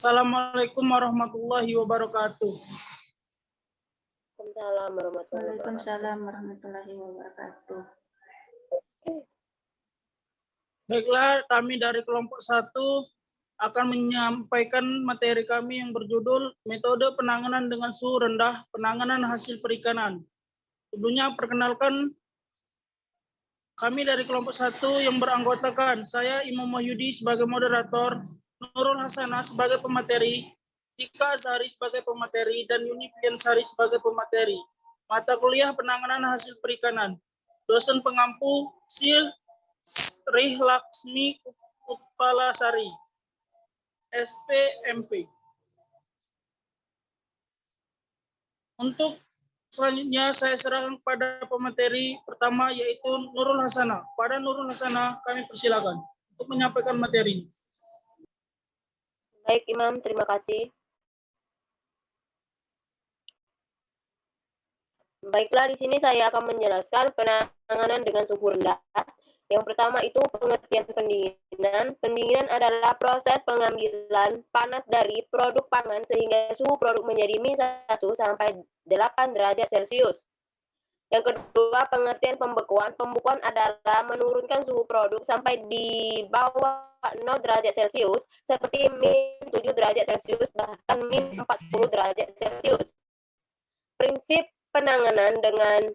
Assalamualaikum warahmatullahi wabarakatuh. Waalaikumsalam warahmatullahi wabarakatuh. Baiklah, kami dari kelompok 1 akan menyampaikan materi kami yang berjudul Metode Penanganan dengan Suhu Rendah, Penanganan Hasil Perikanan. Sebelumnya perkenalkan, kami dari kelompok 1 yang beranggotakan saya Imam Wahyudi sebagai moderator, Nurul Hasanah sebagai pemateri, Dika Azhari sebagai pemateri, dan Yuni Piansari sebagai pemateri. Mata kuliah Penanganan Hasil Perikanan. Dosen pengampu Sil Sri Laksmi Utpalasari, SPMP. Untuk selanjutnya saya serahkan kepada pemateri pertama yaitu Nurul Hasanah. Pada Nurul Hasanah kami persilakan untuk menyampaikan materi. Baik Imam, terima kasih. Baiklah, di sini saya akan menjelaskan penanganan dengan suhu rendah. Yang pertama itu pengertian pendinginan. Pendinginan adalah proses pengambilan panas dari produk pangan sehingga suhu produk menjadi -1 sampai 8 derajat Celcius. Yang kedua, pengertian pembekuan. Pembekuan adalah menurunkan suhu produk sampai di bawah 0 derajat Celcius, seperti -7 derajat Celcius, bahkan -40 derajat Celcius. Prinsip penanganan dengan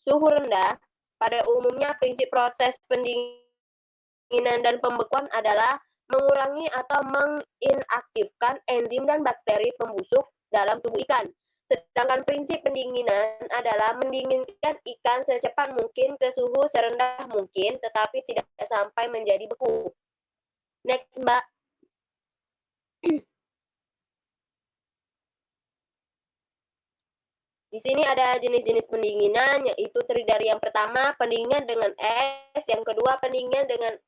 suhu rendah. Pada umumnya, prinsip proses pendinginan dan pembekuan adalah mengurangi atau menginaktifkan enzim dan bakteri pembusuk dalam tubuh ikan. Sedangkan prinsip pendinginan adalah mendinginkan ikan secepat mungkin ke suhu serendah mungkin, tetapi tidak sampai menjadi beku. Next, Mbak. Di sini ada jenis-jenis pendinginan, yaitu terdiri dari yang pertama, pendinginan dengan es, yang kedua, pendinginan dengan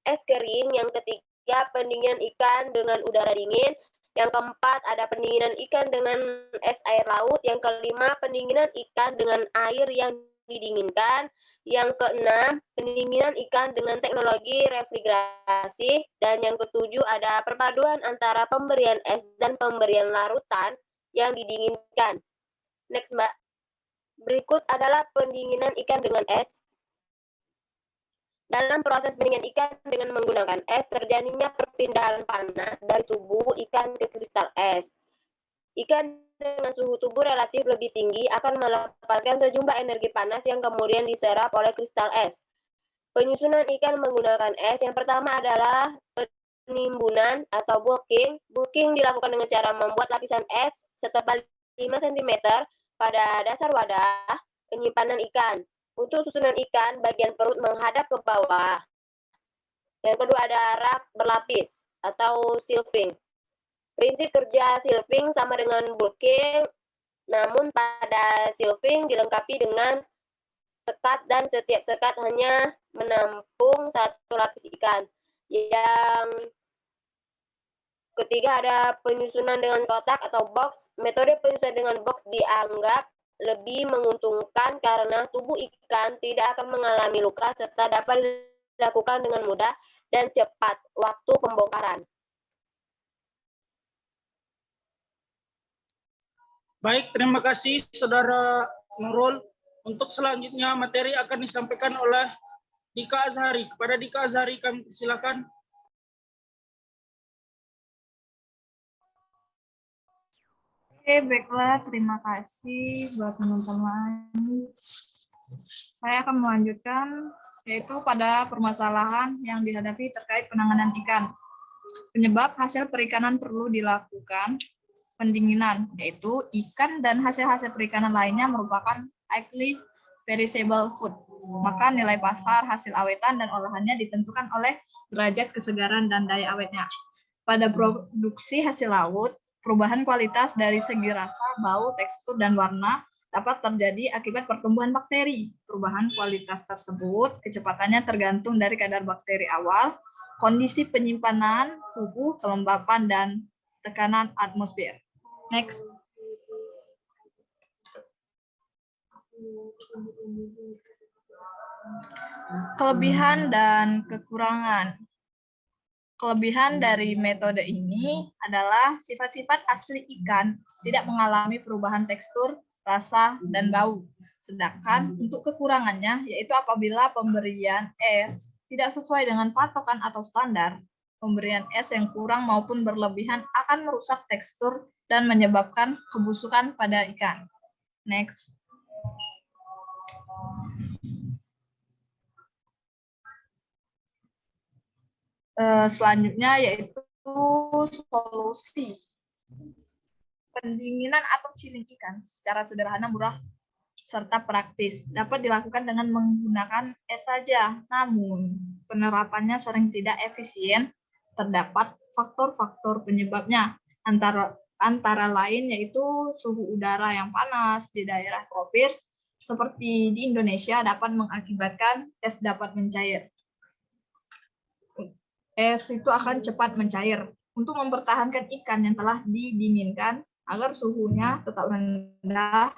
es kering, yang ketiga, pendinginan ikan dengan udara dingin, yang keempat, ada pendinginan ikan dengan es air laut, yang kelima, pendinginan ikan dengan air yang didinginkan, yang keenam, pendinginan ikan dengan teknologi refrigerasi, dan yang ketujuh, ada perpaduan antara pemberian es dan pemberian larutan yang didinginkan. Next, Mbak. Berikut adalah pendinginan ikan dengan es. Dalam proses pendinginan ikan dengan menggunakan es, terjadinya perpindahan panas dari tubuh ikan ke kristal es. Ikan dengan suhu tubuh relatif lebih tinggi akan melepaskan sejumlah energi panas yang kemudian diserap oleh kristal es. Penyusunan ikan menggunakan es yang pertama adalah penimbunan atau bulking. Bulking dilakukan dengan cara membuat lapisan es setebal 5 cm pada dasar wadah penyimpanan ikan. Untuk susunan ikan, bagian perut menghadap ke bawah. Yang kedua ada rak berlapis atau shelving. Prinsip kerja shelving sama dengan bulking, namun pada shelving dilengkapi dengan sekat dan setiap sekat hanya menampung satu lapis ikan. Yang ketiga ada penyusunan dengan kotak atau box. Metode penyusunan dengan box dianggap lebih menguntungkan karena tubuh ikan tidak akan mengalami luka serta dapat dilakukan dengan mudah dan cepat waktu pembongkaran. Baik, terima kasih Saudara Nurul. Untuk selanjutnya materi akan disampaikan oleh Dika Azhari. Kepada Dika Azhari kami persilakan. Oke, baiklah. Terima kasih buat teman-teman. Saya akan melanjutkan, yaitu pada permasalahan yang dihadapi terkait penanganan ikan. Penyebab hasil perikanan perlu dilakukan pendinginan, yaitu ikan dan hasil-hasil perikanan lainnya merupakan highly perishable food. Maka nilai pasar hasil awetan dan olahannya ditentukan oleh derajat kesegaran dan daya awetnya. Pada produksi hasil laut, perubahan kualitas dari segi rasa, bau, tekstur, dan warna dapat terjadi akibat pertumbuhan bakteri. Perubahan kualitas tersebut kecepatannya tergantung dari kadar bakteri awal, kondisi penyimpanan, suhu, kelembapan, dan tekanan atmosfer. Next. Kelebihan dan kekurangan. Kelebihan dari metode ini adalah sifat-sifat asli ikan tidak mengalami perubahan tekstur, rasa, dan bau. Sedangkan untuk kekurangannya, yaitu apabila pemberian es tidak sesuai dengan patokan atau standar, pemberian es yang kurang maupun berlebihan akan merusak tekstur dan menyebabkan kebusukan pada ikan. Next. Selanjutnya yaitu solusi pendinginan atau chilling ikan secara sederhana, murah, serta praktis. Dapat dilakukan dengan menggunakan es saja, namun penerapannya sering tidak efisien. Terdapat faktor-faktor penyebabnya, antara lain yaitu suhu udara yang panas di daerah tropis seperti di Indonesia dapat mengakibatkan es dapat mencair. Es itu akan cepat mencair. Untuk mempertahankan ikan yang telah didinginkan agar suhunya tetap rendah,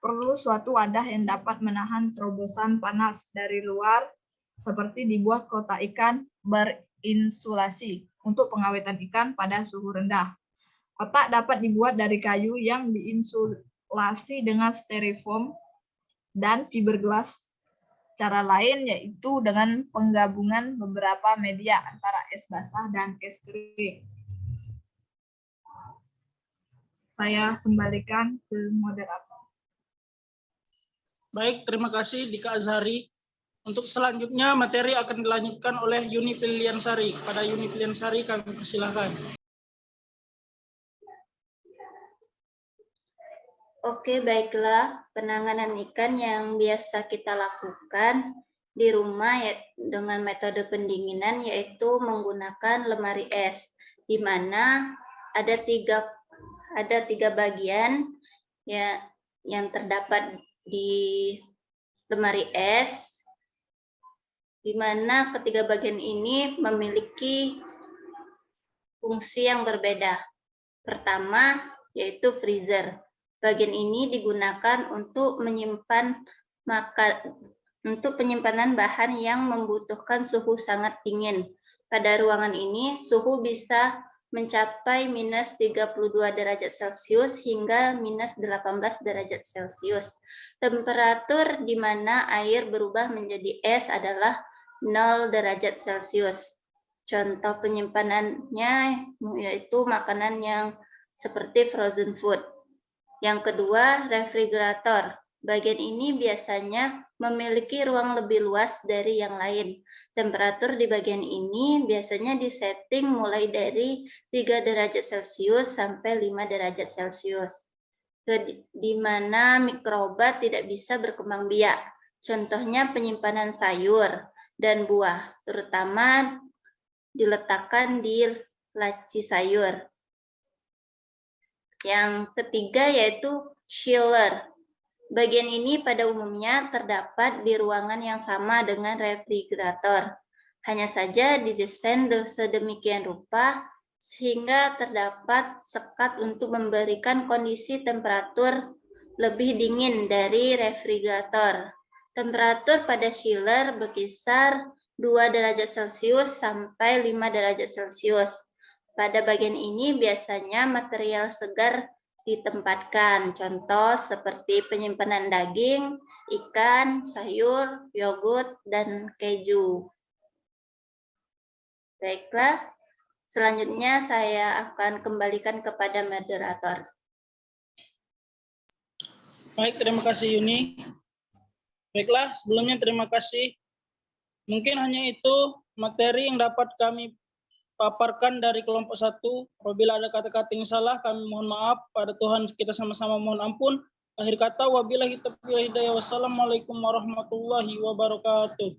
perlu suatu wadah yang dapat menahan terobosan panas dari luar, seperti dibuat kotak ikan berinsulasi untuk pengawetan ikan pada suhu rendah. Kotak dapat dibuat dari kayu yang diinsulasi dengan styrofoam dan fiberglass. Cara lain yaitu dengan penggabungan beberapa media antara es basah dan es kering. Saya kembalikan ke moderator. Baik, terima kasih Dika Azhari. Untuk selanjutnya materi akan dilanjutkan oleh Yuni Piliansari. Pada Yuni Piliansari kami persilahkan. Oke, baiklah. Penanganan ikan yang biasa kita lakukan di rumah dengan metode pendinginan yaitu menggunakan lemari es, di mana ada tiga bagian ya yang terdapat di lemari es, di mana ketiga bagian ini memiliki fungsi yang berbeda. Pertama yaitu freezer. Bagian ini digunakan untuk penyimpanan bahan yang membutuhkan suhu sangat dingin. Pada ruangan ini, suhu bisa mencapai minus 32 derajat Celcius hingga minus 18 derajat Celcius. Temperatur di mana air berubah menjadi es adalah 0 derajat Celcius. Contoh penyimpanannya yaitu makanan yang seperti frozen food. Yang kedua, refrigerator. Bagian ini biasanya memiliki ruang lebih luas dari yang lain. Temperatur di bagian ini biasanya disetting mulai dari 3 derajat Celcius sampai 5 derajat Celcius. Di mana mikroba tidak bisa berkembang biak. Contohnya penyimpanan sayur dan buah, terutama diletakkan di laci sayur. Yang ketiga yaitu chiller. Bagian ini pada umumnya terdapat di ruangan yang sama dengan refrigerator. Hanya saja didesain sedemikian rupa sehingga terdapat sekat untuk memberikan kondisi temperatur lebih dingin dari refrigerator. Temperatur pada chiller berkisar 2 derajat Celcius sampai 5 derajat Celcius. Pada bagian ini biasanya material segar ditempatkan, contoh seperti penyimpanan daging, ikan, sayur, yogurt, dan keju. Baiklah, selanjutnya saya akan kembalikan kepada moderator. Baik, terima kasih Yuni. Baiklah, sebelumnya terima kasih. Mungkin hanya itu materi yang dapat kami paparkan dari kelompok 1. Apabila ada kata-kata yang salah, kami mohon maaf. Pada Tuhan kita sama-sama mohon ampun. Akhir kata, wabillahi taufiq wal hidayah. Wassalamualaikum warahmatullahi wabarakatuh.